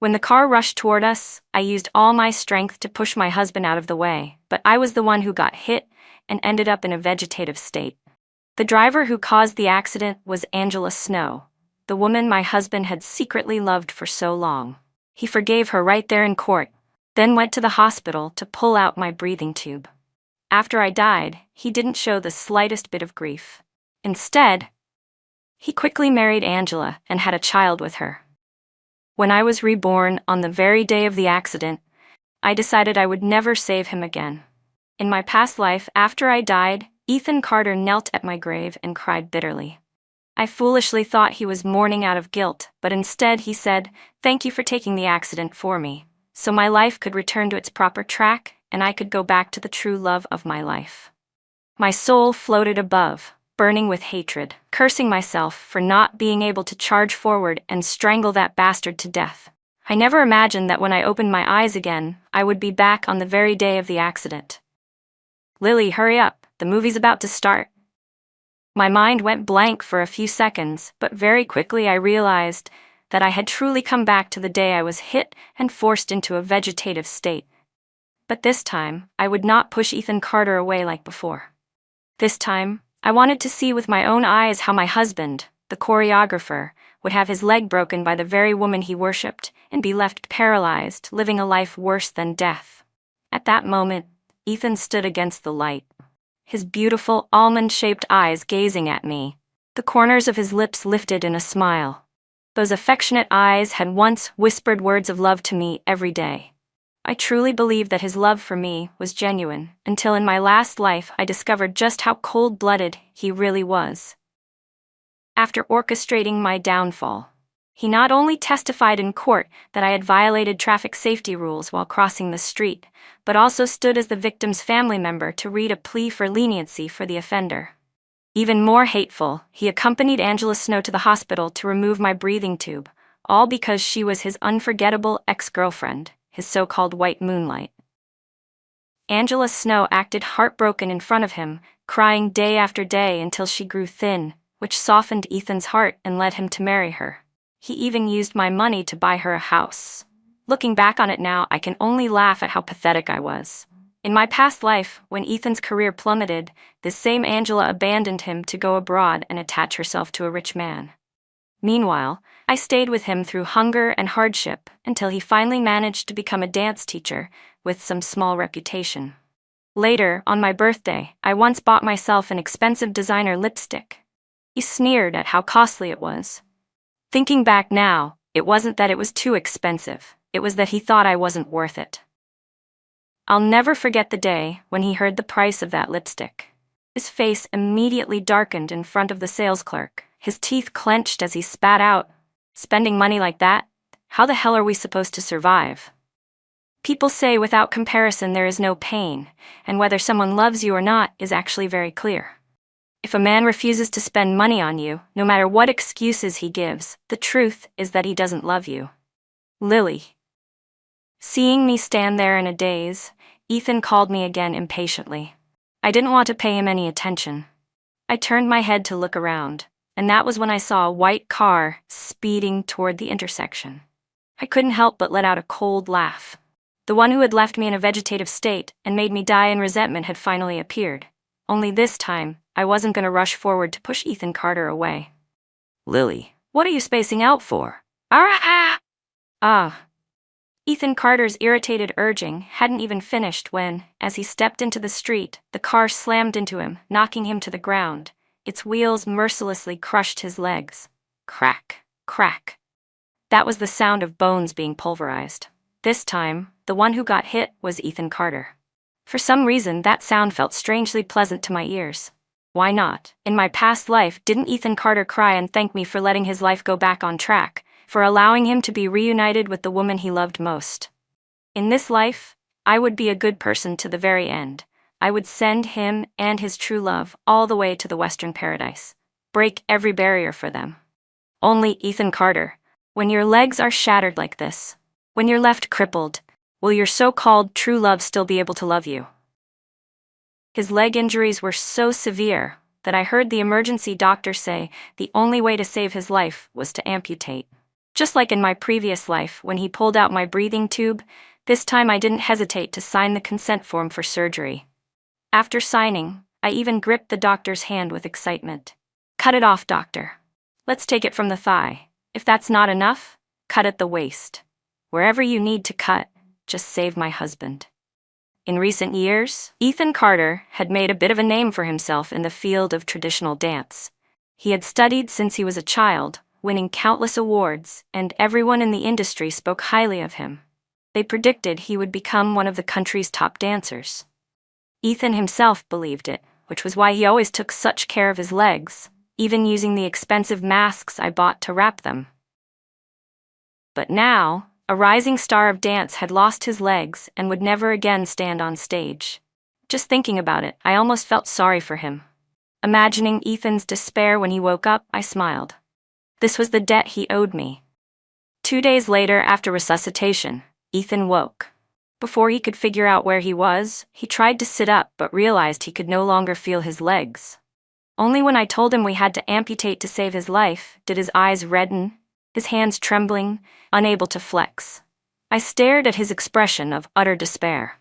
When the car rushed toward us, I used all my strength to push my husband out of the way, but I was the one who got hit and ended up in a vegetative state. The driver who caused the accident was Angela Snow, the woman my husband had secretly loved for so long. He forgave her right there in court, then went to the hospital to pull out my breathing tube. After I died, he didn't show the slightest bit of grief. Instead, he quickly married Angela and had a child with her. When I was reborn on the very day of the accident, I decided I would never save him again. In my past life, after I died, Ethan Carter knelt at my grave and cried bitterly. I foolishly thought he was mourning out of guilt, but instead he said, "Thank you for taking the accident for me, so my life could return to its proper track and I could go back to the true love of my life." My soul floated above, burning with hatred, cursing myself for not being able to charge forward and strangle that bastard to death. I never imagined that when I opened my eyes again, I would be back on the very day of the accident. "Lily, hurry up, the movie's about to start." My mind went blank for a few seconds, but very quickly I realized that I had truly come back to the day I was hit and forced into a vegetative state. But this time, I would not push Ethan Carter away like before. This time, I wanted to see with my own eyes how my husband, the choreographer, would have his leg broken by the very woman he worshipped and be left paralyzed, living a life worse than death. At that moment, Ethan stood against the light, his beautiful almond-shaped eyes gazing at me, the corners of his lips lifted in a smile. Those affectionate eyes had once whispered words of love to me every day. I truly believed that his love for me was genuine, until in my last life I discovered just how cold-blooded he really was. After orchestrating my downfall, he not only testified in court that I had violated traffic safety rules while crossing the street, but also stood as the victim's family member to read a plea for leniency for the offender. Even more hateful, he accompanied Angela Snow to the hospital to remove my breathing tube, all because she was his unforgettable ex-girlfriend, his so-called white moonlight. Angela Snow acted heartbroken in front of him, crying day after day until she grew thin, which softened Ethan's heart and led him to marry her. He even used my money to buy her a house. Looking back on it now, I can only laugh at how pathetic I was. In my past life, when Ethan's career plummeted, this same Angela abandoned him to go abroad and attach herself to a rich man. Meanwhile, I stayed with him through hunger and hardship until he finally managed to become a dance teacher with some small reputation. Later, on my birthday, I once bought myself an expensive designer lipstick. He sneered at how costly it was. Thinking back now, it wasn't that it was too expensive, it was that he thought I wasn't worth it. I'll never forget the day when he heard the price of that lipstick. His face immediately darkened in front of the sales clerk, his teeth clenched as he spat out, "Spending money like that? How the hell are we supposed to survive?" People say without comparison there is no pain, and whether someone loves you or not is actually very clear. If a man refuses to spend money on you, no matter what excuses he gives, the truth is that he doesn't love you. Lily. Seeing me stand there in a daze, Ethan called me again impatiently. I didn't want to pay him any attention. I turned my head to look around, and that was when I saw a white car speeding toward the intersection. I couldn't help but let out a cold laugh. The one who had left me in a vegetative state and made me die in resentment had finally appeared. Only this time, I wasn't going to rush forward to push Ethan Carter away. "Lily, what are you spacing out for? Ah! Ethan Carter's irritated urging hadn't even finished when, as he stepped into the street, the car slammed into him, knocking him to the ground. Its wheels mercilessly crushed his legs. Crack, crack. That was the sound of bones being pulverized. This time, the one who got hit was Ethan Carter. For some reason, that sound felt strangely pleasant to my ears. Why not? In my past life, didn't Ethan Carter cry and thank me for letting his life go back on track, for allowing him to be reunited with the woman he loved most? In this life, I would be a good person to the very end. I would send him and his true love all the way to the Western paradise. Break every barrier for them. Only Ethan Carter, when your legs are shattered like this, when you're left crippled, will your so-called true love still be able to love you? His leg injuries were so severe that I heard the emergency doctor say the only way to save his life was to amputate. Just like in my previous life when he pulled out my breathing tube, this time I didn't hesitate to sign the consent form for surgery. After signing, I even gripped the doctor's hand with excitement. "Cut it off, doctor. Let's take it from the thigh. If that's not enough, cut at the waist. Wherever you need to cut, just save my husband." In recent years, Ethan Carter had made a bit of a name for himself in the field of traditional dance. He had studied since he was a child, winning countless awards, and everyone in the industry spoke highly of him. They predicted he would become one of the country's top dancers. Ethan himself believed it, which was why he always took such care of his legs, even using the expensive masks I bought to wrap them. But now, a rising star of dance had lost his legs and would never again stand on stage. Just thinking about it, I almost felt sorry for him. Imagining Ethan's despair when he woke up, I smiled. This was the debt he owed me. 2 days later, after resuscitation, Ethan woke. Before he could figure out where he was, he tried to sit up but realized he could no longer feel his legs. Only when I told him we had to amputate to save his life did his eyes redden, his hands trembling, unable to flex. I stared at his expression of utter despair.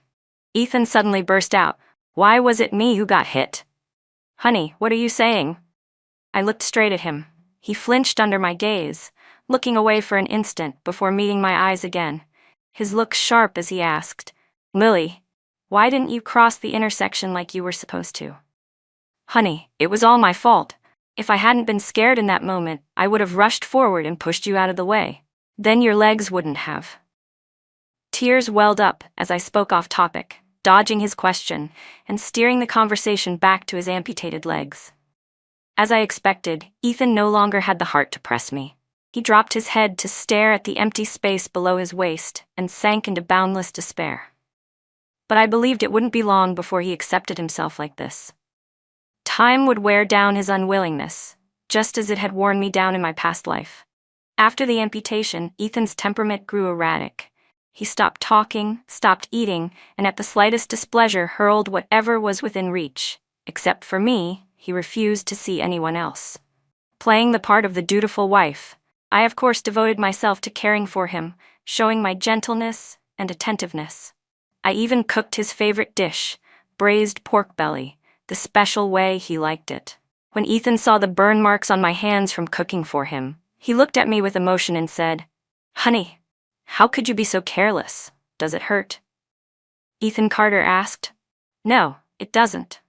Ethan suddenly burst out, "Why was it me who got hit?" "Honey, what are you saying?" I looked straight at him. He flinched under my gaze, looking away for an instant before meeting my eyes again, his look sharp as he asked, "Lily, why didn't you cross the intersection like you were supposed to?" "Honey, it was all my fault. If I hadn't been scared in that moment, I would have rushed forward and pushed you out of the way. Then your legs wouldn't have." Tears welled up as I spoke off topic, dodging his question and steering the conversation back to his amputated legs. As I expected, Ethan no longer had the heart to press me. He dropped his head to stare at the empty space below his waist and sank into boundless despair. But I believed it wouldn't be long before he accepted himself like this. Time would wear down his unwillingness, just as it had worn me down in my past life. After the amputation, Ethan's temperament grew erratic. He stopped talking, stopped eating, and at the slightest displeasure hurled whatever was within reach. Except for me, he refused to see anyone else. Playing the part of the dutiful wife, I of course devoted myself to caring for him, showing my gentleness and attentiveness. I even cooked his favorite dish, braised pork belly, the special way he liked it. When Ethan saw the burn marks on my hands from cooking for him, he looked at me with emotion and said, "Honey, how could you be so careless? Does it hurt?" Ethan Carter asked. "No, it doesn't.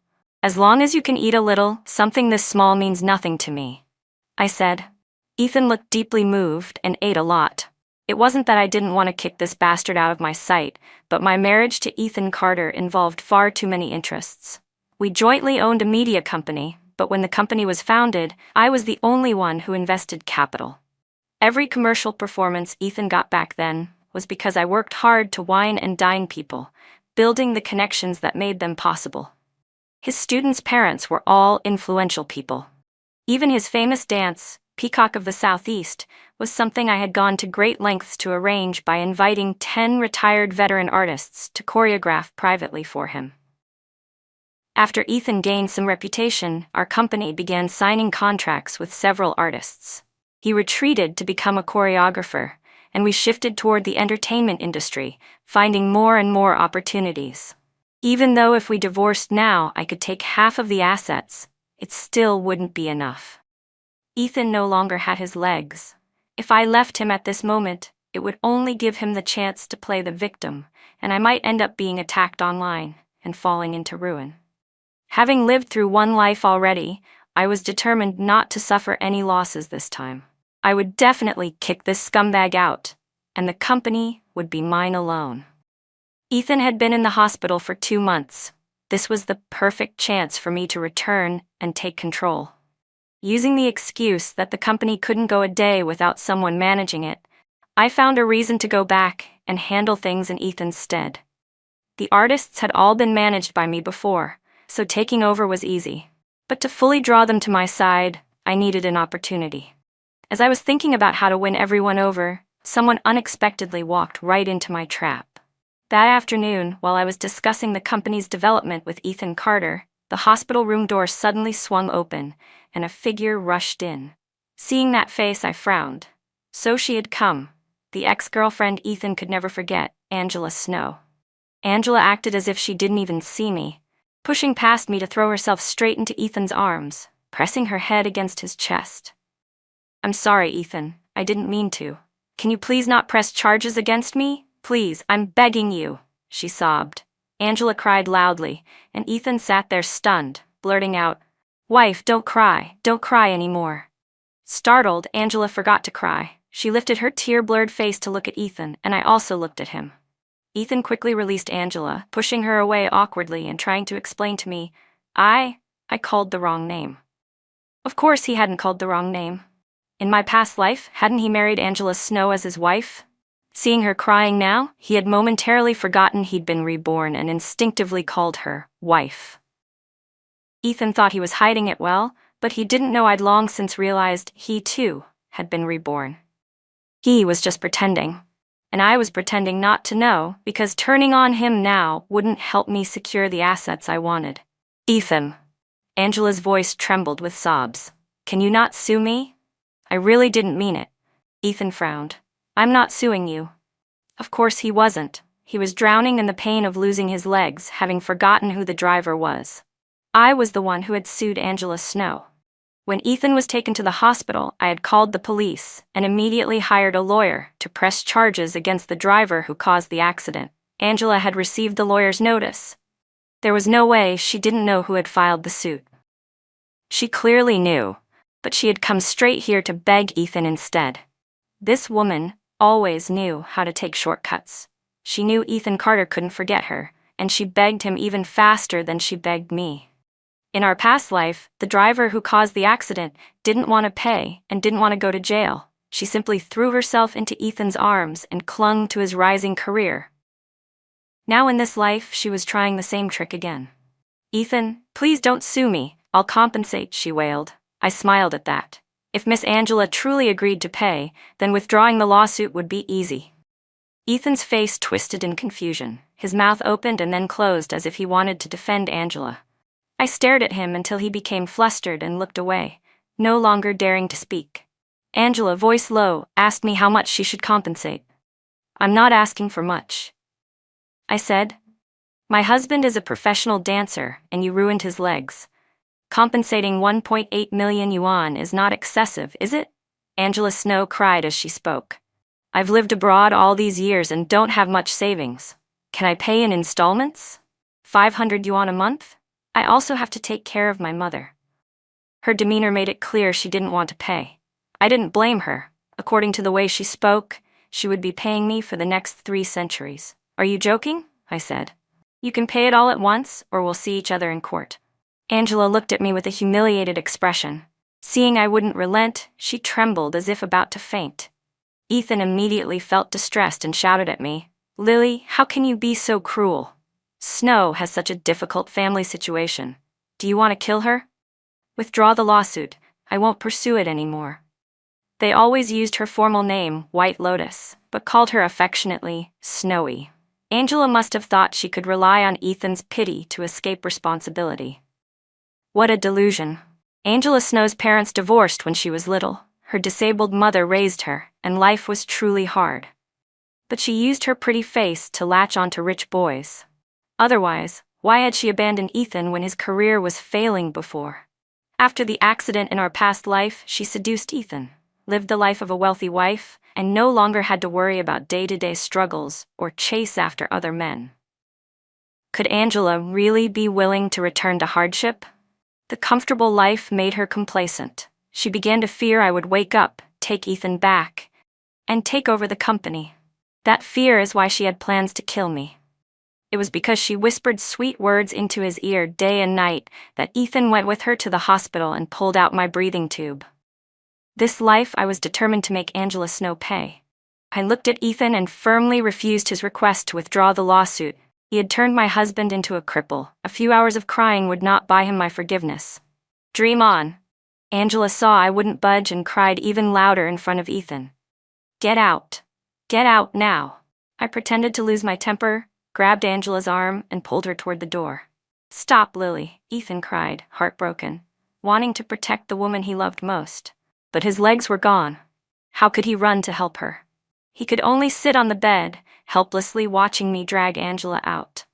As long as you can eat a little, something this small means nothing to me," I said. Ethan looked deeply moved and ate a lot. It wasn't that I didn't want to kick this bastard out of my sight, but my marriage to Ethan Carter involved far too many interests. We jointly owned a media company, but when the company was founded, I was the only one who invested capital. Every commercial performance Ethan got back then was because I worked hard to wine and dine people, building the connections that made them possible. His students' parents were all influential people. Even his famous dance, Peacock of the Southeast, was something I had gone to great lengths to arrange by inviting 10 retired veteran artists to choreograph privately for him. After Ethan gained some reputation, our company began signing contracts with several artists. He retreated to become a choreographer, and we shifted toward the entertainment industry, finding more and more opportunities. Even though if we divorced now I could take half of the assets, it still wouldn't be enough. Ethan no longer had his legs. If I left him at this moment, it would only give him the chance to play the victim, and I might end up being attacked online and falling into ruin. Having lived through one life already, I was determined not to suffer any losses this time. I would definitely kick this scumbag out, and the company would be mine alone. Ethan had been in the hospital for 2 months. This was the perfect chance for me to return and take control. Using the excuse that the company couldn't go a day without someone managing it, I found a reason to go back and handle things in Ethan's stead. The artists had all been managed by me before, so taking over was easy. But to fully draw them to my side, I needed an opportunity. As I was thinking about how to win everyone over, someone unexpectedly walked right into my trap. That afternoon, while I was discussing the company's development with Ethan Carter, the hospital room door suddenly swung open, and a figure rushed in. Seeing that face, I frowned. So she had come. The ex-girlfriend Ethan could never forget, Angela Snow. Angela acted as if she didn't even see me, pushing past me to throw herself straight into Ethan's arms, pressing her head against his chest. "I'm sorry, Ethan. I didn't mean to. Can you please not press charges against me? Please, I'm begging you," she sobbed. Angela cried loudly, and Ethan sat there stunned, blurting out, "Wife, don't cry anymore." Startled, Angela forgot to cry. She lifted her tear-blurred face to look at Ethan, and I also looked at him. Ethan quickly released Angela, pushing her away awkwardly and trying to explain to me, I called the wrong name. Of course he hadn't called the wrong name. In my past life, hadn't he married Angela Snow as his wife? Seeing her crying now, he had momentarily forgotten he'd been reborn and instinctively called her wife. Ethan thought he was hiding it well, but he didn't know I'd long since realized he, too, had been reborn. He was just pretending. And I was pretending not to know, because turning on him now wouldn't help me secure the assets I wanted. "Ethan." Angela's voice trembled with sobs. "Can you not sue me?" "I really didn't mean it." Ethan frowned. "I'm not suing you." Of course he wasn't. He was drowning in the pain of losing his legs, having forgotten who the driver was. I was the one who had sued Angela Snow. When Ethan was taken to the hospital, I had called the police and immediately hired a lawyer to press charges against the driver who caused the accident. Angela had received the lawyer's notice. There was no way she didn't know who had filed the suit. She clearly knew, but she had come straight here to beg Ethan instead. This woman always knew how to take shortcuts. She knew Ethan Carter couldn't forget her, and she begged him even faster than she begged me. In our past life, the driver who caused the accident didn't want to pay and didn't want to go to jail. She simply threw herself into Ethan's arms and clung to his rising career. Now in this life, she was trying the same trick again. "Ethan, please don't sue me. I'll compensate," she wailed. I smiled at that. If Miss Angela truly agreed to pay, then withdrawing the lawsuit would be easy. Ethan's face twisted in confusion. His mouth opened and then closed as if he wanted to defend Angela. I stared at him until he became flustered and looked away, no longer daring to speak. Angela, voice low, asked me how much she should compensate. "I'm not asking for much," I said. "My husband is a professional dancer, and you ruined his legs. Compensating 1.8 million yuan is not excessive, is it?" Angela Snow cried as she spoke. "I've lived abroad all these years and don't have much savings. Can I pay in installments? 500 yuan a month? I also have to take care of my mother." Her demeanor made it clear she didn't want to pay. I didn't blame her. According to the way she spoke, she would be paying me for the next 3 centuries. "Are you joking?" I said. "You can pay it all at once, or we'll see each other in court." Angela looked at me with a humiliated expression. Seeing I wouldn't relent, she trembled as if about to faint. Ethan immediately felt distressed and shouted at me, "Lily, how can you be so cruel? Snow has such a difficult family situation. Do you want to kill her? Withdraw the lawsuit. I won't pursue it anymore." They always used her formal name, White Lotus, but called her affectionately Snowy. Angela must have thought she could rely on Ethan's pity to escape responsibility. What a delusion. Angela Snow's parents divorced when she was little. Her disabled mother raised her, and life was truly hard. But she used her pretty face to latch onto rich boys. Otherwise, why had she abandoned Ethan when his career was failing before? After the accident in our past life, she seduced Ethan, lived the life of a wealthy wife, and no longer had to worry about day-to-day struggles or chase after other men. Could Angela really be willing to return to hardship? The comfortable life made her complacent. She began to fear I would wake up, take Ethan back, and take over the company. That fear is why she had plans to kill me. It was because she whispered sweet words into his ear day and night that Ethan went with her to the hospital and pulled out my breathing tube. This life I was determined to make Angela Snow pay. I looked at Ethan and firmly refused his request to withdraw the lawsuit. He had turned my husband into a cripple. A few hours of crying would not buy him my forgiveness. "Dream on." Angela saw I wouldn't budge and cried even louder in front of Ethan. "Get out. Get out now." I pretended to lose my temper, grabbed Angela's arm, and pulled her toward the door. "Stop, Lily," Ethan cried, heartbroken, wanting to protect the woman he loved most. But his legs were gone. How could he run to help her? He could only sit on the bed, helplessly watching me drag Angela out.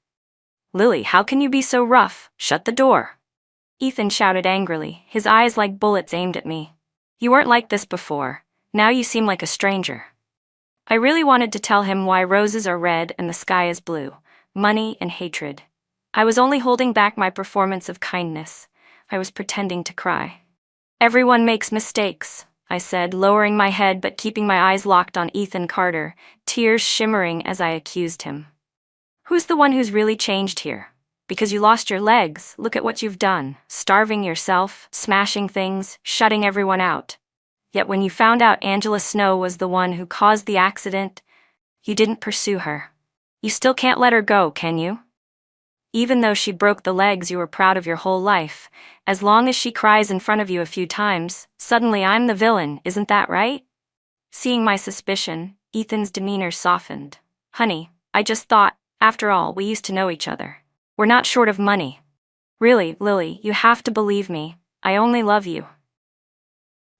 Lily, how can you be so rough? Shut the door. Ethan shouted angrily, his eyes like bullets aimed at me. You weren't like this before. Now you seem like a stranger. I really wanted to tell him why roses are red and the sky is blue, money and hatred. I was only holding back my performance of kindness. I was pretending to cry. Everyone makes mistakes, I said, lowering my head but keeping my eyes locked on Ethan Carter, tears shimmering as I accused him. Who's the one who's really changed here? Because you lost your legs, look at what you've done, starving yourself, smashing things, shutting everyone out. Yet when you found out Angela Snow was the one who caused the accident, you didn't pursue her. You still can't let her go, can you? Even though she broke the legs you were proud of your whole life, as long as she cries in front of you a few times, suddenly I'm the villain, isn't that right? Seeing my suspicion, Ethan's demeanor softened. Honey, I just thought, after all, we used to know each other. We're not short of money. Really, Lily, you have to believe me. I only love you.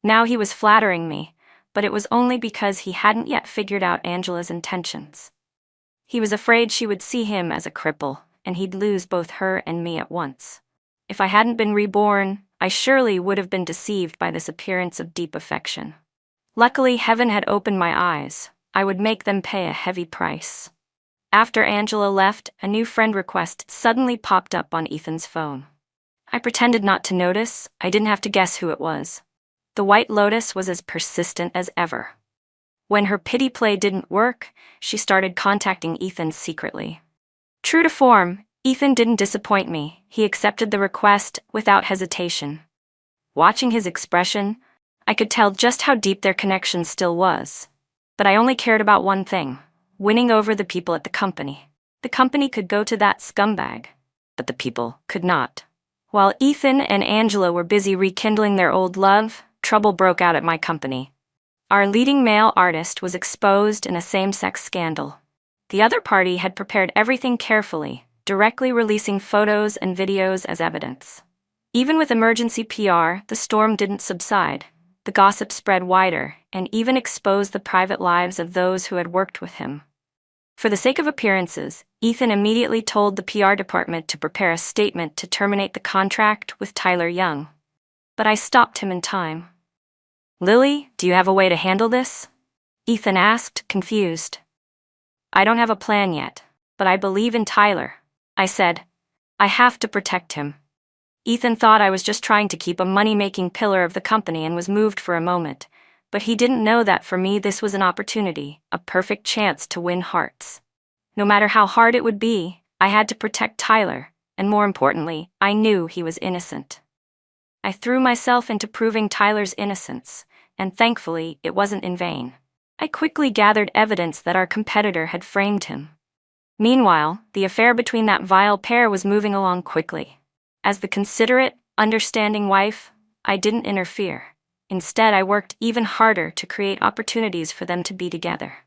Now he was flattering me, but it was only because he hadn't yet figured out Angela's intentions. He was afraid she would see him as a cripple, and he'd lose both her and me at once. If I hadn't been reborn, I surely would have been deceived by this appearance of deep affection. Luckily, heaven had opened my eyes. I would make them pay a heavy price. After Angela left, a new friend request suddenly popped up on Ethan's phone. I pretended not to notice. I didn't have to guess who it was. The White Lotus was as persistent as ever. When her pity play didn't work, she started contacting Ethan secretly. True to form, Ethan didn't disappoint me. He accepted the request without hesitation. Watching his expression, I could tell just how deep their connection still was. But I only cared about one thing: winning over the people at the company. The company could go to that scumbag, but the people could not. While Ethan and Angela were busy rekindling their old love, trouble broke out at my company. Our leading male artist was exposed in a same-sex scandal. The other party had prepared everything carefully, directly releasing photos and videos as evidence. Even with emergency PR, the storm didn't subside. The gossip spread wider and even exposed the private lives of those who had worked with him. For the sake of appearances, Ethan immediately told the PR department to prepare a statement to terminate the contract with Tyler Young. But I stopped him in time. Lily, do you have a way to handle this? Ethan asked, confused. I don't have a plan yet, but I believe in Tyler, I said. I have to protect him. Ethan thought I was just trying to keep a money-making pillar of the company and was moved for a moment, but he didn't know that for me this was an opportunity, a perfect chance to win hearts. No matter how hard it would be, I had to protect Tyler, and more importantly, I knew he was innocent. I threw myself into proving Tyler's innocence, and thankfully, it wasn't in vain. I quickly gathered evidence that our competitor had framed him. Meanwhile, the affair between that vile pair was moving along quickly. As the considerate, understanding wife, I didn't interfere. Instead, I worked even harder to create opportunities for them to be together.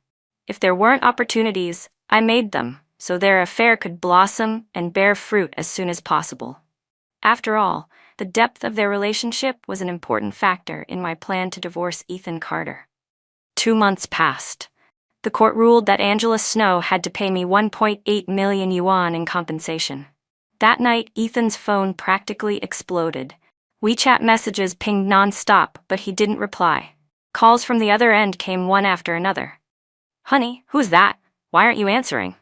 If there weren't opportunities, I made them, so their affair could blossom and bear fruit as soon as possible. After all, the depth of their relationship was an important factor in my plan to divorce Ethan Carter. 2 months passed. The court ruled that Angela Snow had to pay me 1.8 million yuan in compensation. That night, Ethan's phone practically exploded. WeChat messages pinged non-stop, but he didn't reply. Calls from the other end came one after another. Honey, who's that? Why aren't you answering?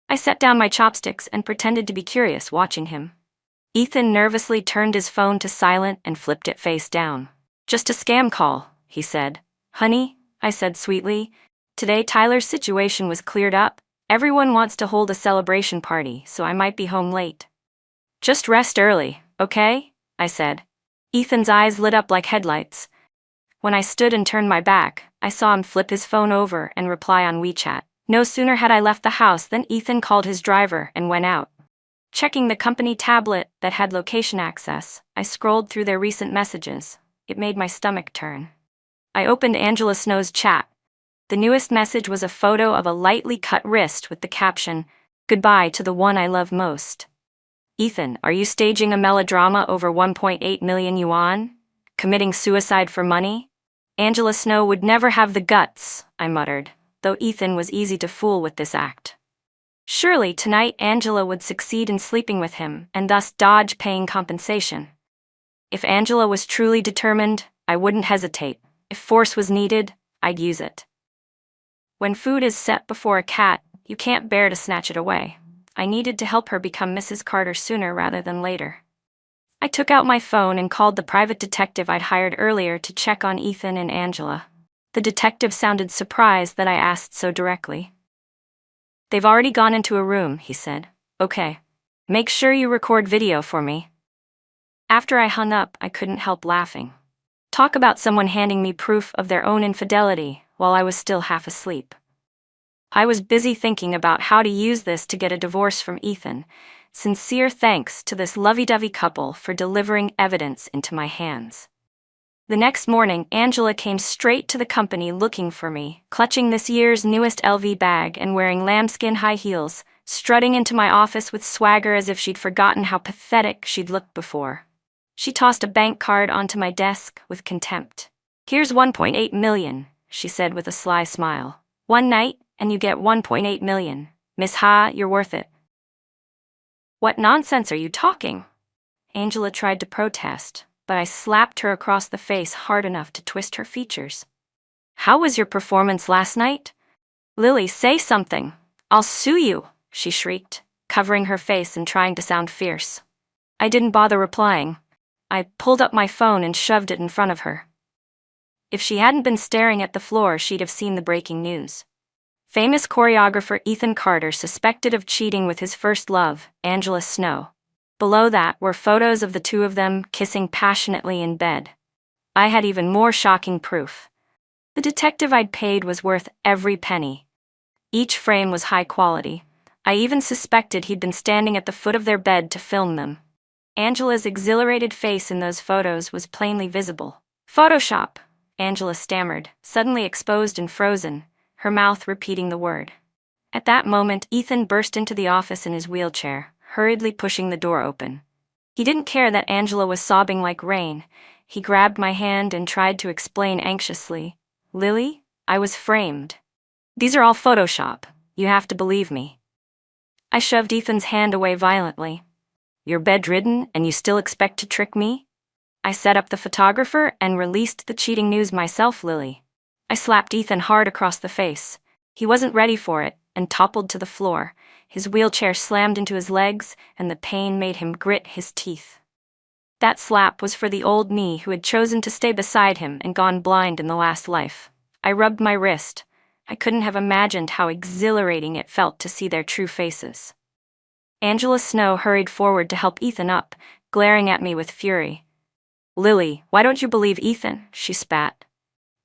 I set down my chopsticks and pretended to be curious, watching him. Ethan nervously turned his phone to silent and flipped it face down. Just a scam call, he said. Honey, I said sweetly, today Tyler's situation was cleared up. Everyone wants to hold a celebration party, so I might be home late. Just rest early, okay? I said. Ethan's eyes lit up like headlights. When I stood and turned my back, I saw him flip his phone over and reply on WeChat. No sooner had I left the house than Ethan called his driver and went out. Checking the company tablet that had location access, I scrolled through their recent messages. It made my stomach turn. I opened Angela Snow's chat. The newest message was a photo of a lightly cut wrist with the caption, "Goodbye to the one I love most." Ethan, are you staging a melodrama over 1.8 million yuan? Committing suicide for money? Angela Snow would never have the guts, I muttered, though Ethan was easy to fool with this act. Surely tonight Angela would succeed in sleeping with him and thus dodge paying compensation. If Angela was truly determined, I wouldn't hesitate. If force was needed, I'd use it. When food is set before a cat, you can't bear to snatch it away. I needed to help her become Mrs. Carter sooner rather than later. I took out my phone and called the private detective I'd hired earlier to check on Ethan and Angela. The detective sounded surprised that I asked so directly. "They've already gone into a room," he said. "Okay. Make sure you record video for me." After I hung up, I couldn't help laughing. Talk about someone handing me proof of their own infidelity while I was still half asleep. I was busy thinking about how to use this to get a divorce from Ethan. Sincere thanks to this lovey-dovey couple for delivering evidence into my hands. The next morning, Angela came straight to the company looking for me, clutching this year's newest LV bag and wearing lambskin high heels, strutting into my office with swagger as if she'd forgotten how pathetic she'd looked before. She tossed a bank card onto my desk with contempt. "Here's 1.8 million, she said with a sly smile. "One night, and you get 1.8 million. Miss Ha, you're worth it." "What nonsense are you talking?" Angela tried to protest, but I slapped her across the face hard enough to twist her features. "How was your performance last night? Lily, say something. I'll sue you," she shrieked, covering her face and trying to sound fierce. I didn't bother replying. I pulled up my phone and shoved it in front of her. If she hadn't been staring at the floor, she'd have seen the breaking news. Famous choreographer Ethan Carter suspected of cheating with his first love, Angela Snow. Below that were photos of the two of them kissing passionately in bed. I had even more shocking proof. The detective I'd paid was worth every penny. Each frame was high quality. I even suspected he'd been standing at the foot of their bed to film them. Angela's exhilarated face in those photos was plainly visible. "Photoshop," Angela stammered, suddenly exposed and frozen, her mouth repeating the word. At that moment, Ethan burst into the office in his wheelchair, hurriedly pushing the door open. He didn't care that Angela was sobbing like rain. He grabbed my hand and tried to explain anxiously. "Lily, I was framed. These are all Photoshop. You have to believe me." I shoved Ethan's hand away violently. "You're bedridden and you still expect to trick me? I set up the photographer and released the cheating news myself, Lily." I slapped Ethan hard across the face. He wasn't ready for it and toppled to the floor. His wheelchair slammed into his legs, and the pain made him grit his teeth. That slap was for the old me who had chosen to stay beside him and gone blind in the last life. I rubbed my wrist. I couldn't have imagined how exhilarating it felt to see their true faces. Angela Snow hurried forward to help Ethan up, glaring at me with fury. "Lily, why don't you believe Ethan?" she spat.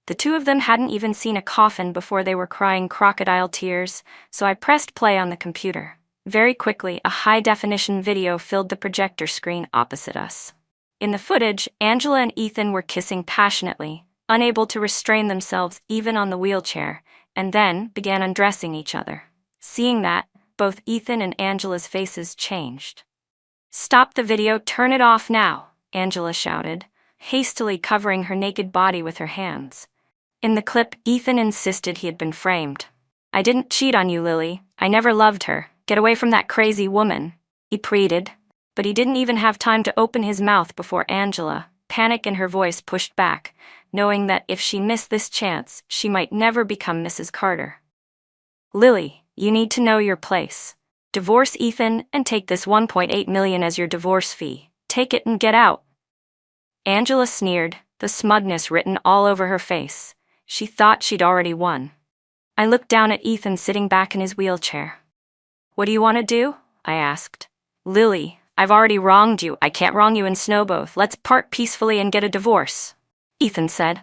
The two of them hadn't even seen a coffin before they were crying crocodile tears, so I pressed play on the computer. Very quickly, a high-definition video filled the projector screen opposite us. In the footage, Angela and Ethan were kissing passionately, unable to restrain themselves even on the wheelchair, and then began undressing each other. Seeing that, both Ethan and Angela's faces changed. "Stop the video, turn it off now," Angela shouted, hastily covering her naked body with her hands. In the clip, Ethan insisted he had been framed. "I didn't cheat on you, Lily. I never loved her. Get away from that crazy woman," he pleaded. But he didn't even have time to open his mouth before Angela, panic in her voice, pushed back, knowing that if she missed this chance, she might never become Mrs. Carter. "Lily, you need to know your place. Divorce Ethan and take this 1.8 million as your divorce fee. Take it and get out." Angela sneered, the smugness written all over her face. She thought she'd already won. I looked down at Ethan sitting back in his wheelchair. "What do you want to do?" I asked. "Lily, I've already wronged you. I can't wrong you and Snow both. Let's part peacefully and get a divorce," Ethan said.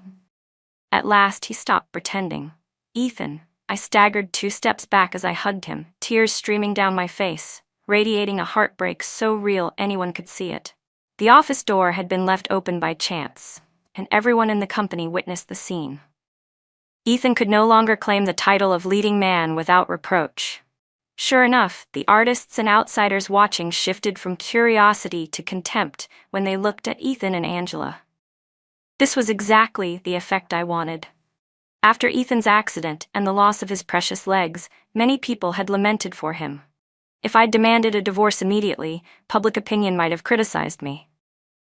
At last he stopped pretending. "Ethan," I staggered 2 steps back as I hugged him, tears streaming down my face, radiating a heartbreak so real anyone could see it. The office door had been left open by chance, and everyone in the company witnessed the scene. Ethan could no longer claim the title of leading man without reproach. Sure enough, the artists and outsiders watching shifted from curiosity to contempt when they looked at Ethan and Angela. This was exactly the effect I wanted. After Ethan's accident and the loss of his precious legs, many people had lamented for him. If I'd demanded a divorce immediately, public opinion might have criticized me.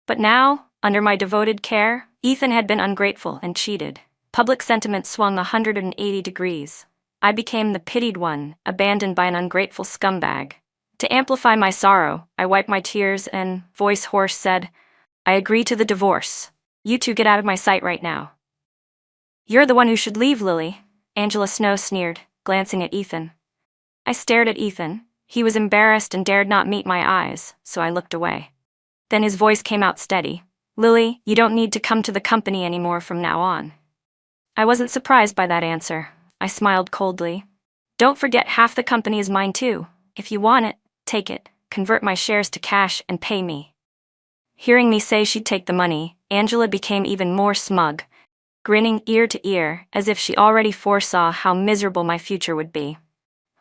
But now, under my devoted care, Ethan had been ungrateful and cheated. Public sentiment swung 180 degrees. I became the pitied one, abandoned by an ungrateful scumbag. To amplify my sorrow, I wiped my tears and, voice hoarse, said, "I agree to the divorce. You two get out of my sight right now." "You're the one who should leave, Lily," Angela Snow sneered, glancing at Ethan. I stared at Ethan. He was embarrassed and dared not meet my eyes, so I looked away. Then his voice came out steady. "Lily, you don't need to come to the company anymore from now on." I wasn't surprised by that answer. I smiled coldly. "Don't forget half the company is mine too. If you want it, take it, convert my shares to cash and pay me." Hearing me say she'd take the money, Angela became even more smug, grinning ear to ear as if she already foresaw how miserable my future would be.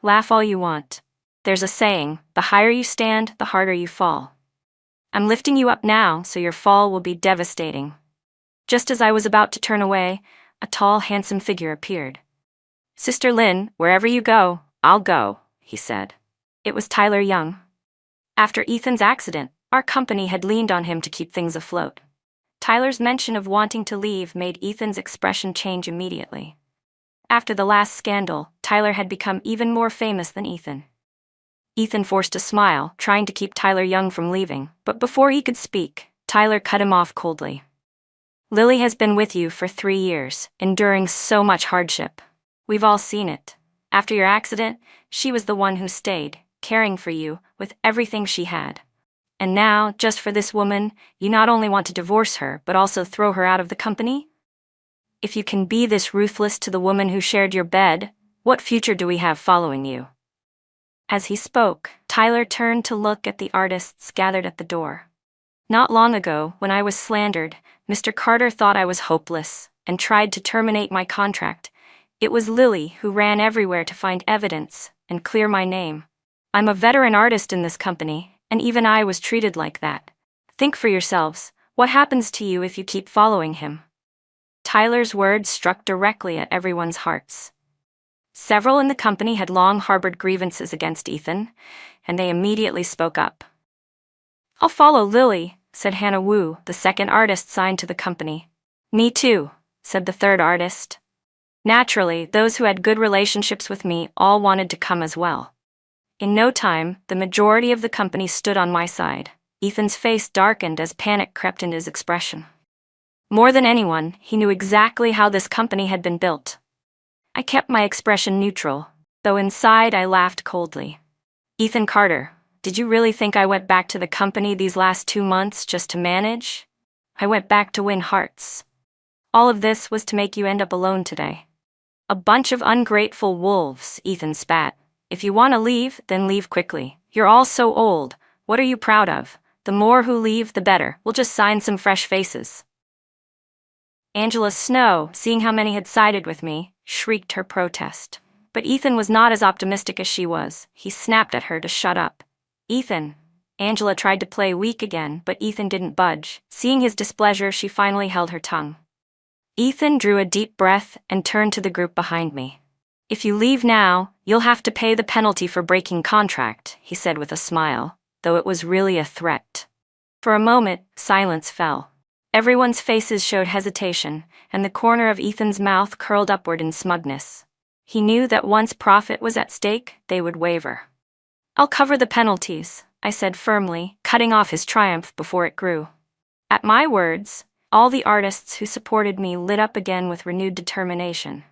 "Laugh all you want. There's a saying, the higher you stand, the harder you fall. I'm lifting you up now, so your fall will be devastating." Just as I was about to turn away, a tall, handsome figure appeared. "Sister Lynn, wherever you go, I'll go," he said. It was Tyler Young. After Ethan's accident, our company had leaned on him to keep things afloat. Tyler's mention of wanting to leave made Ethan's expression change immediately. After the last scandal, Tyler had become even more famous than Ethan. Ethan forced a smile, trying to keep Tyler Young from leaving, but before he could speak, Tyler cut him off coldly. "Lily has been with you for 3 years, enduring so much hardship. We've all seen it. After your accident, she was the one who stayed, caring for you, with everything she had. And now, just for this woman, you not only want to divorce her, but also throw her out of the company? If you can be this ruthless to the woman who shared your bed, what future do we have following you?" As he spoke, Tyler turned to look at the artists gathered at the door. "Not long ago, when I was slandered, Mr. Carter thought I was hopeless and tried to terminate my contract. It was Lily who ran everywhere to find evidence and clear my name. I'm a veteran artist in this company, and even I was treated like that. Think for yourselves, what happens to you if you keep following him?" Tyler's words struck directly at everyone's hearts. Several in the company had long harbored grievances against Ethan, and they immediately spoke up. "I'll follow Lily," said Hannah Wu, the second artist signed to the company. "Me too," said the third artist. Naturally, those who had good relationships with me all wanted to come as well. In no time, the majority of the company stood on my side. Ethan's face darkened as panic crept into his expression. More than anyone, he knew exactly how this company had been built. I kept my expression neutral, though inside I laughed coldly. "Ethan Carter, did you really think I went back to the company these last 2 months just to manage? I went back to win hearts. All of this was to make you end up alone today." "A bunch of ungrateful wolves," Ethan spat. "If you want to leave, then leave quickly. You're all so old. What are you proud of? The more who leave, the better. We'll just sign some fresh faces." Angela Snow, seeing how many had sided with me, shrieked her protest. But Ethan was not as optimistic as she was. He snapped at her to shut up. "Ethan." Angela tried to play weak again, but Ethan didn't budge. Seeing his displeasure, she finally held her tongue. Ethan drew a deep breath and turned to the group behind me. "If you leave now, you'll have to pay the penalty for breaking contract," he said with a smile, though it was really a threat. For a moment, silence fell. Everyone's faces showed hesitation, and the corner of Ethan's mouth curled upward in smugness. He knew that once profit was at stake, they would waver. "I'll cover the penalties," I said firmly, cutting off his triumph before it grew. At my words, all the artists who supported me lit up again with renewed determination.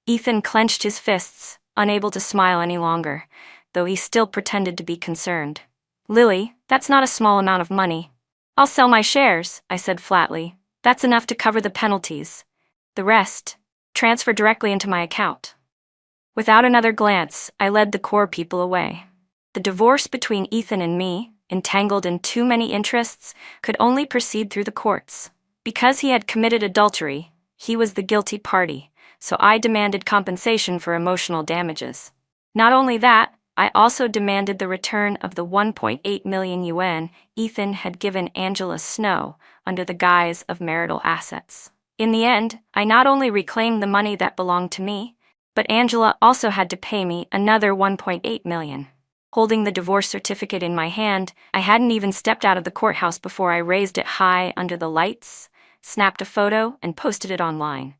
Ethan clenched his fists, unable to smile any longer, though he still pretended to be concerned. "Lily, that's not a small amount of money." "I'll sell my shares," I said flatly. "That's enough to cover the penalties. The rest, transfer directly into my account." Without another glance, I led the core people away. The divorce between Ethan and me, entangled in too many interests, could only proceed through the courts. Because he had committed adultery, he was the guilty party, so I demanded compensation for emotional damages. Not only that, I also demanded the return of the 1.8 million yuan Ethan had given Angela Snow under the guise of marital assets. In the end, I not only reclaimed the money that belonged to me, but Angela also had to pay me another 1.8 million. Holding the divorce certificate in my hand, I hadn't even stepped out of the courthouse before I raised it high under the lights, snapped a photo, and posted it online.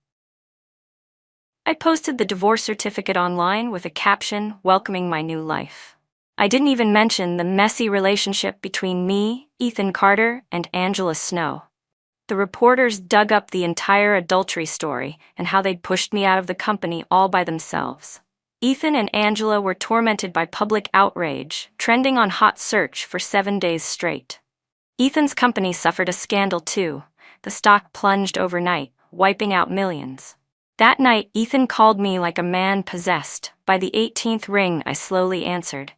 I posted the divorce certificate online with a caption welcoming my new life. I didn't even mention the messy relationship between me, Ethan Carter, and Angela Snow. The reporters dug up the entire adultery story and how they'd pushed me out of the company all by themselves. Ethan and Angela were tormented by public outrage, trending on Hot Search for 7 days straight. Ethan's company suffered a scandal too. The stock plunged overnight, wiping out millions. That night, Ethan called me like a man possessed. By the 18th ring, I slowly answered.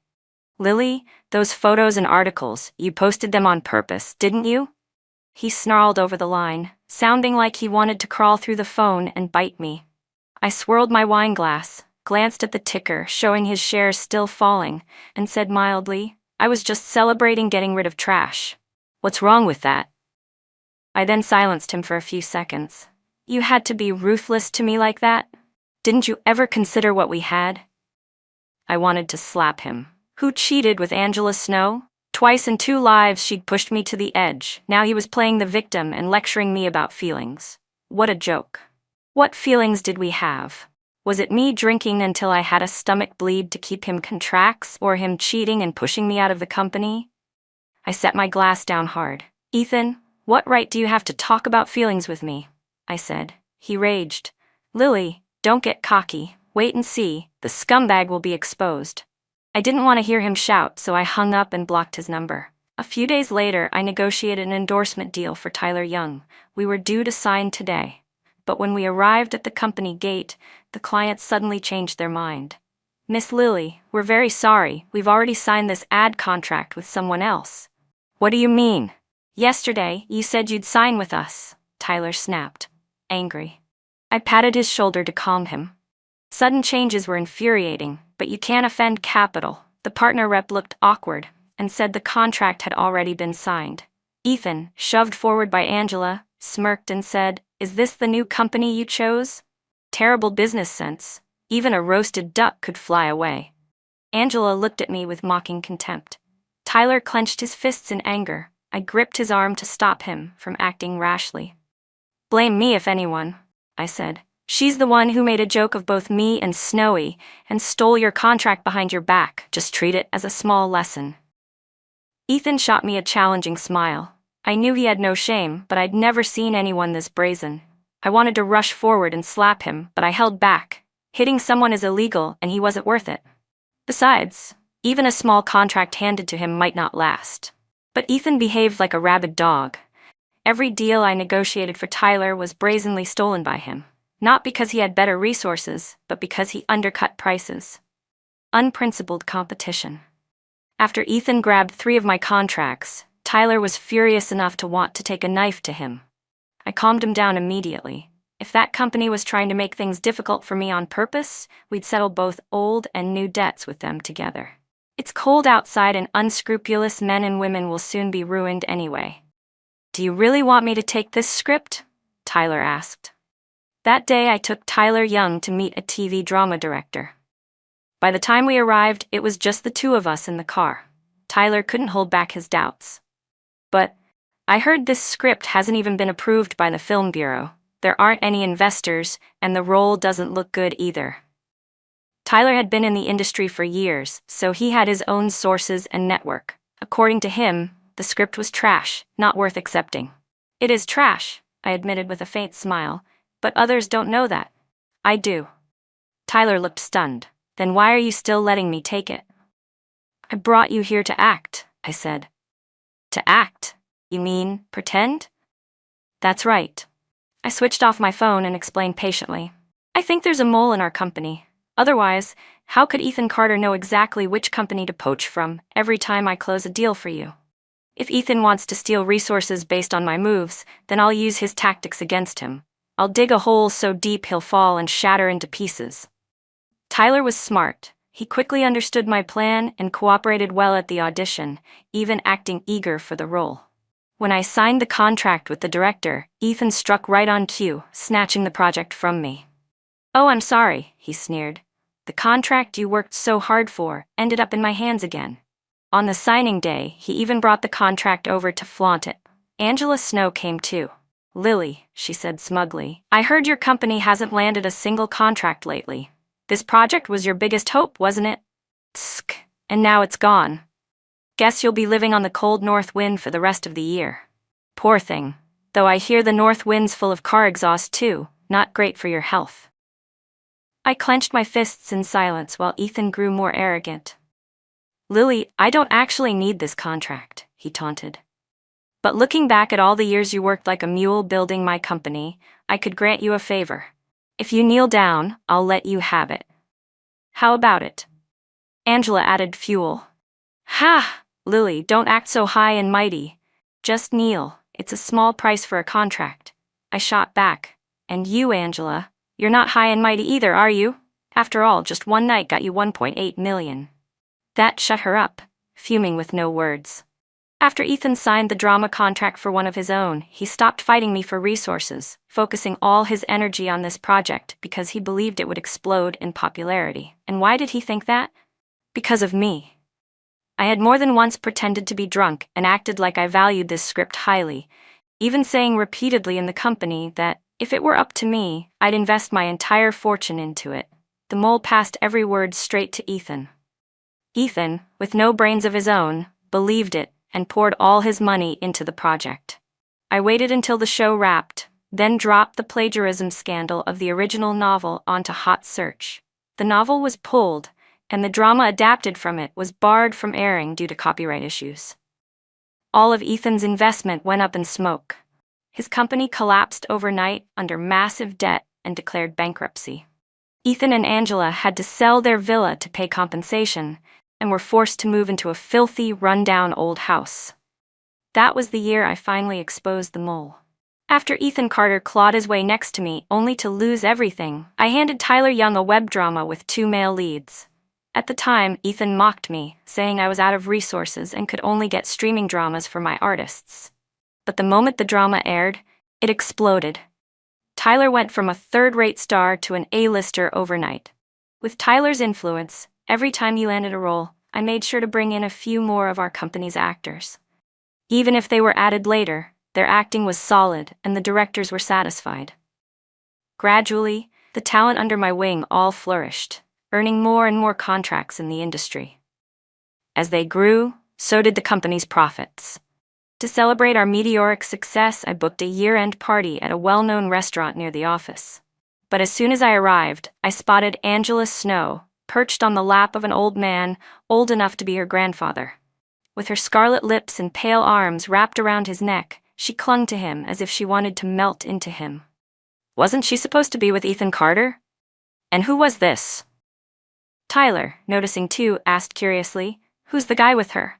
"Lily, those photos and articles, you posted them on purpose, didn't you?" He snarled over the line, sounding like he wanted to crawl through the phone and bite me. I swirled my wine glass, glanced at the ticker showing his shares still falling, and said mildly, "I was just celebrating getting rid of trash. What's wrong with that?" I then silenced him for a few seconds. "You had to be ruthless to me like that? Didn't you ever consider what we had?" I wanted to slap him. Who cheated with Angela Snow? Twice in 2 lives she'd pushed me to the edge. Now he was playing the victim and lecturing me about feelings. What a joke. What feelings did we have? Was it me drinking until I had a stomach bleed to keep him contracts, or him cheating and pushing me out of the company? I set my glass down hard. "Ethan, what right do you have to talk about feelings with me?" I said. He raged. "Lily, don't get cocky. Wait and see. The scumbag will be exposed." I didn't want to hear him shout, so I hung up and blocked his number. A few days later, I negotiated an endorsement deal for Tyler Young. We were due to sign today. But when we arrived at the company gate, the client suddenly changed their mind. "Miss Lily, we're very sorry. We've already signed this ad contract with someone else." "What do you mean?" "Yesterday, you said you'd sign with us," Tyler snapped, angry. I patted his shoulder to calm him. Sudden changes were infuriating, but you can't offend capital. The partner rep looked awkward and said the contract had already been signed. Ethan, shoved forward by Angela, smirked and said, "Is this the new company you chose? Terrible business sense. Even a roasted duck could fly away." Angela looked at me with mocking contempt. Tyler clenched his fists in anger. I gripped his arm to stop him from acting rashly. "Blame me if anyone," I said. "She's the one who made a joke of both me and Snowy and stole your contract behind your back. Just treat it as a small lesson." Ethan shot me a challenging smile. I knew he had no shame, but I'd never seen anyone this brazen. I wanted to rush forward and slap him, but I held back. Hitting someone is illegal, and he wasn't worth it. Besides, even a small contract handed to him might not last. But Ethan behaved like a rabid dog. Every deal I negotiated for Tyler was brazenly stolen by him. Not because he had better resources, but because he undercut prices. Unprincipled competition. After Ethan grabbed 3 of my contracts, Tyler was furious enough to want to take a knife to him. I calmed him down immediately. If that company was trying to make things difficult for me on purpose, we'd settle both old and new debts with them together. It's cold outside and unscrupulous men and women will soon be ruined anyway. "Do you really want me to take this script?" Tyler asked. That day I took Tyler Young to meet a TV drama director. By the time we arrived, it was just the 2 of us in the car. Tyler couldn't hold back his doubts. "But I heard this script hasn't even been approved by the Film Bureau. There aren't any investors, and the role doesn't look good either." Tyler had been in the industry for years, so he had his own sources and network. According to him, the script was trash, not worth accepting. "It is trash," I admitted with a faint smile. "But others don't know that." "I do." Tyler looked stunned. "Then why are you still letting me take it?" "I brought you here to act," I said. "To act? You mean, pretend?" "That's right." I switched off my phone and explained patiently. "I think there's a mole in our company. Otherwise, how could Ethan Carter know exactly which company to poach from every time I close a deal for you? If Ethan wants to steal resources based on my moves, then I'll use his tactics against him. I'll dig a hole so deep he'll fall and shatter into pieces." Tyler was smart. He quickly understood my plan and cooperated well at the audition, even acting eager for the role. When I signed the contract with the director, Ethan struck right on cue, snatching the project from me. "Oh, I'm sorry," he sneered. "The contract you worked so hard for ended up in my hands again." On the signing day, he even brought the contract over to flaunt it. Angela Snow came too. "Lily," she said smugly, "I heard your company hasn't landed a single contract lately. This project was your biggest hope, wasn't it? Tsk, and now it's gone. Guess you'll be living on the cold north wind for the rest of the year." Poor thing. Though I hear the north wind's full of car exhaust too, not great for your health. I clenched my fists in silence while Ethan grew more arrogant. "Lily, I don't actually need this contract," he taunted. "But looking back at all the years you worked like a mule building my company, I could grant you a favor. If you kneel down, I'll let you have it." "How about it?" Angela added fuel. "Ha! Lily, don't act so high and mighty. Just kneel, it's a small price for a contract." I shot back. "And you, Angela, you're not high and mighty either, are you? After all, just one night got you 1.8 million. That shut her up, fuming with no words. After Ethan signed the drama contract for one of his own, he stopped fighting me for resources, focusing all his energy on this project because he believed it would explode in popularity. And why did he think that? Because of me. I had more than once pretended to be drunk and acted like I valued this script highly, even saying repeatedly in the company that, if it were up to me, I'd invest my entire fortune into it. The mole passed every word straight to Ethan. Ethan, with no brains of his own, believed it and poured all his money into the project. I waited until the show wrapped, then dropped the plagiarism scandal of the original novel onto hot search. The novel was pulled, and the drama adapted from it was barred from airing due to copyright issues. All of Ethan's investment went up in smoke. His company collapsed overnight under massive debt and declared bankruptcy. Ethan and Angela had to sell their villa to pay compensation and were forced to move into a filthy, run-down old house. That was the year I finally exposed the mole. After Ethan Carter clawed his way next to me only to lose everything, I handed Tyler Young a web drama with 2 male leads. At the time, Ethan mocked me, saying I was out of resources and could only get streaming dramas for my artists. But the moment the drama aired, it exploded. Tyler went from a third-rate star to an A-lister overnight. With Tyler's influence, every time he landed a role, I made sure to bring in a few more of our company's actors. Even if they were added later, their acting was solid and the directors were satisfied. Gradually, the talent under my wing all flourished, earning more and more contracts in the industry. As they grew, so did the company's profits. To celebrate our meteoric success, I booked a year-end party at a well-known restaurant near the office. But as soon as I arrived, I spotted Angela Snow, perched on the lap of an old man, old enough to be her grandfather. With her scarlet lips and pale arms wrapped around his neck, she clung to him as if she wanted to melt into him. Wasn't she supposed to be with Ethan Carter? And who was this? Tyler, noticing too, asked curiously, "Who's the guy with her?"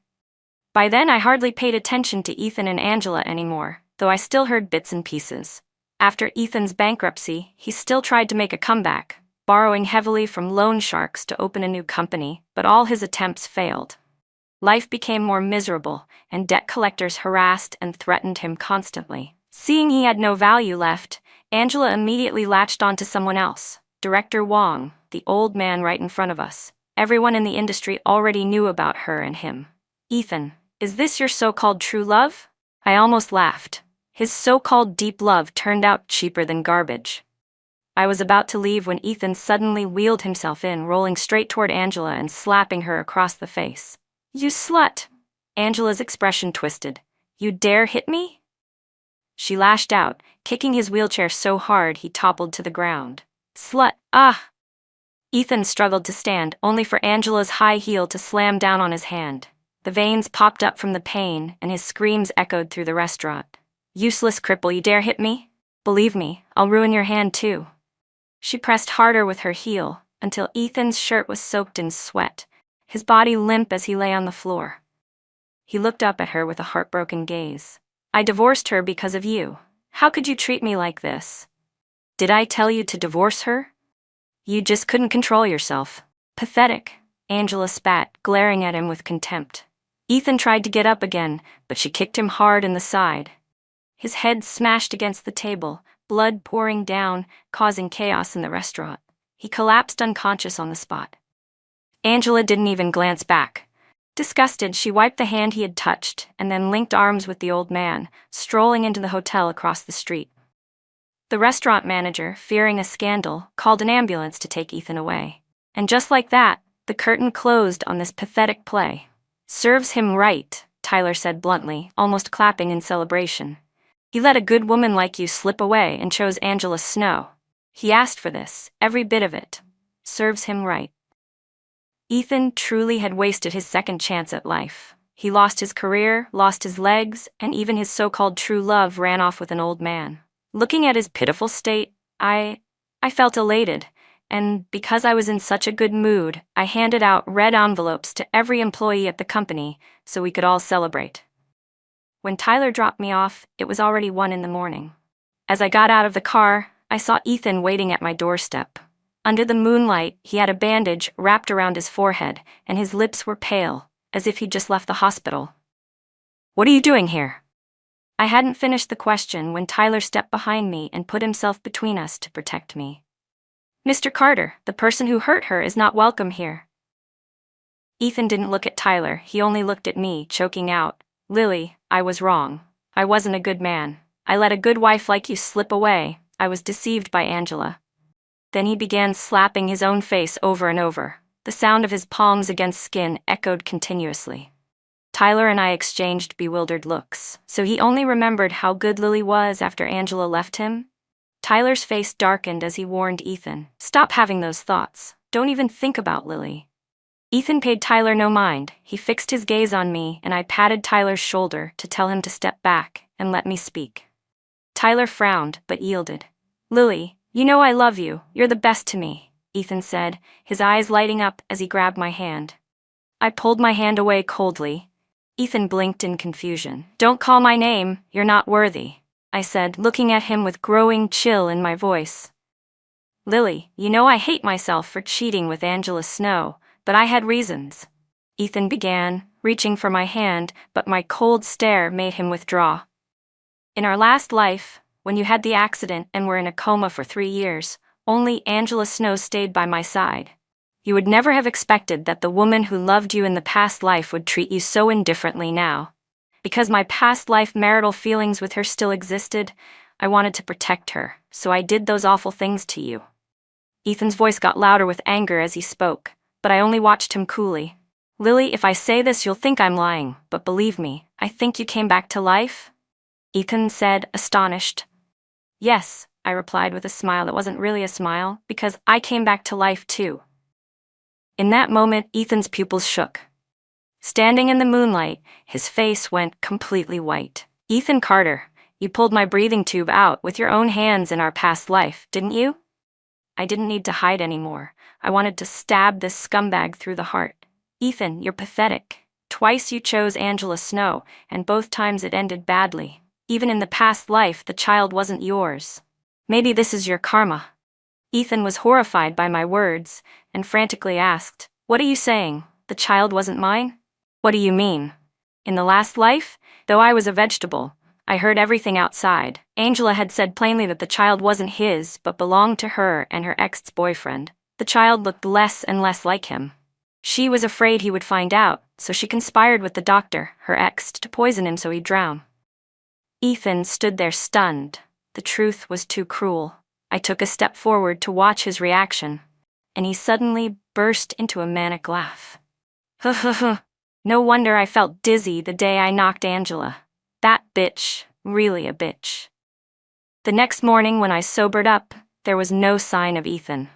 By then I hardly paid attention to Ethan and Angela anymore, though I still heard bits and pieces. After Ethan's bankruptcy, he still tried to make a comeback, borrowing heavily from loan sharks to open a new company, but all his attempts failed. Life became more miserable, and debt collectors harassed and threatened him constantly. Seeing he had no value left, Angela immediately latched onto someone else, Director Wong, the old man right in front of us. Everyone in the industry already knew about her and him. "Ethan, is this your so-called true love?" I almost laughed. His so-called deep love turned out cheaper than garbage. I was about to leave when Ethan suddenly wheeled himself in, rolling straight toward Angela and slapping her across the face. "You slut!" Angela's expression twisted. "You dare hit me?" She lashed out, kicking his wheelchair so hard he toppled to the ground. "Slut, ah!" Ethan struggled to stand, only for Angela's high heel to slam down on his hand. The veins popped up from the pain, and his screams echoed through the restaurant. "Useless cripple, you dare hit me? Believe me, I'll ruin your hand too." She pressed harder with her heel, until Ethan's shirt was soaked in sweat, his body limp as he lay on the floor. He looked up at her with a heartbroken gaze. "I divorced her because of you. How could you treat me like this?" "Did I tell you to divorce her? You just couldn't control yourself. Pathetic." Angela spat, glaring at him with contempt. Ethan tried to get up again, but she kicked him hard in the side. His head smashed against the table, blood pouring down, causing chaos in the restaurant. He collapsed unconscious on the spot. Angela didn't even glance back. Disgusted, she wiped the hand he had touched and then linked arms with the old man, strolling into the hotel across the street. The restaurant manager, fearing a scandal, called an ambulance to take Ethan away. And just like that, the curtain closed on this pathetic play. "Serves him right," Tyler said bluntly, almost clapping in celebration. "He let a good woman like you slip away and chose Angela Snow. He asked for this, every bit of it. Serves him right." Ethan truly had wasted his second chance at life. He lost his career, lost his legs, and even his so-called true love ran off with an old man. Looking at his pitiful state, I felt elated, and because I was in such a good mood, I handed out red envelopes to every employee at the company so we could all celebrate. When Tyler dropped me off, it was already 1 a.m. As I got out of the car, I saw Ethan waiting at my doorstep. Under the moonlight, he had a bandage wrapped around his forehead, and his lips were pale, as if he'd just left the hospital. "What are you doing here?" I hadn't finished the question when Tyler stepped behind me and put himself between us to protect me. "Mr. Carter, the person who hurt her is not welcome here." Ethan didn't look at Tyler, he only looked at me, choking out, "Lily, I was wrong. I wasn't a good man. I let a good wife like you slip away. I was deceived by Angela." Then he began slapping his own face over and over. The sound of his palms against skin echoed continuously. Tyler and I exchanged bewildered looks. So he only remembered how good Lily was after Angela left him? Tyler's face darkened as he warned Ethan, "Stop having those thoughts. Don't even think about Lily." Ethan paid Tyler no mind. He fixed his gaze on me, and I patted Tyler's shoulder to tell him to step back and let me speak. Tyler frowned, but yielded. "Lily, you know I love you. You're the best to me," Ethan said, his eyes lighting up as he grabbed my hand. I pulled my hand away coldly. Ethan blinked in confusion. "Don't call my name, you're not worthy," I said, looking at him with growing chill in my voice. "Lily, you know I hate myself for cheating with Angela Snow, but I had reasons," Ethan began, reaching for my hand, but my cold stare made him withdraw. "In our last life, when you had the accident and were in a coma for 3 years, only Angela Snow stayed by my side. You would never have expected that the woman who loved you in the past life would treat you so indifferently now. Because my past life marital feelings with her still existed, I wanted to protect her, so I did those awful things to you." Ethan's voice got louder with anger as he spoke, but I only watched him coolly. "Lily, if I say this you'll think I'm lying, but believe me, I think you came back to life?" Ethan said, astonished. "Yes," I replied with a smile that wasn't really a smile, "because I came back to life too." In that moment, Ethan's pupils shook. Standing in the moonlight, his face went completely white. "Ethan Carter, you pulled my breathing tube out with your own hands in our past life, didn't you?" I didn't need to hide anymore. I wanted to stab this scumbag through the heart. "Ethan, you're pathetic. Twice you chose Angela Snow, and both times it ended badly. Even in the past life, the child wasn't yours. Maybe this is your karma." Ethan was horrified by my words and frantically asked, "What are you saying? The child wasn't mine?" "What do you mean?" "In the last life, though I was a vegetable, I heard everything outside. Angela had said plainly that the child wasn't his, but belonged to her and her ex-boyfriend. The child looked less and less like him. She was afraid he would find out, so she conspired with the doctor, her ex, to poison him so he'd drown." Ethan stood there stunned. The truth was too cruel. I took a step forward to watch his reaction, and he suddenly burst into a manic laugh. "No wonder I felt dizzy the day I knocked Angela. That bitch, really a bitch." The next morning when I sobered up, there was no sign of Ethan.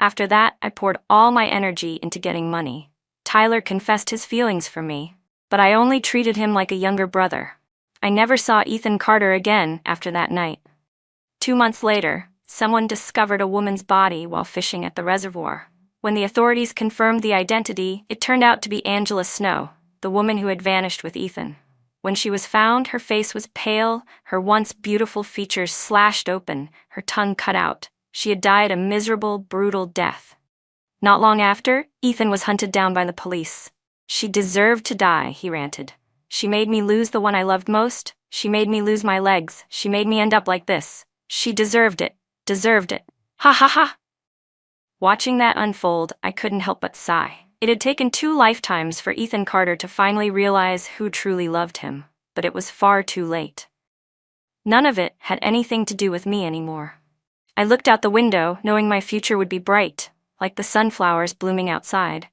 After that, I poured all my energy into getting money. Tyler confessed his feelings for me, but I only treated him like a younger brother. I never saw Ethan Carter again after that night. 2 months later, someone discovered a woman's body while fishing at the reservoir. When the authorities confirmed the identity, it turned out to be Angela Snow, the woman who had vanished with Ethan. When she was found, her face was pale, her once beautiful features slashed open, her tongue cut out. She had died a miserable, brutal death. Not long after, Ethan was hunted down by the police. She deserved to die, he ranted. She made me lose the one I loved most. She made me lose my legs. She made me end up like this. She deserved it. Deserved it. Ha ha ha! Watching that unfold, I couldn't help but sigh. It had taken 2 lifetimes for Ethan Carter to finally realize who truly loved him, but it was far too late. None of it had anything to do with me anymore. I looked out the window, knowing my future would be bright, like the sunflowers blooming outside.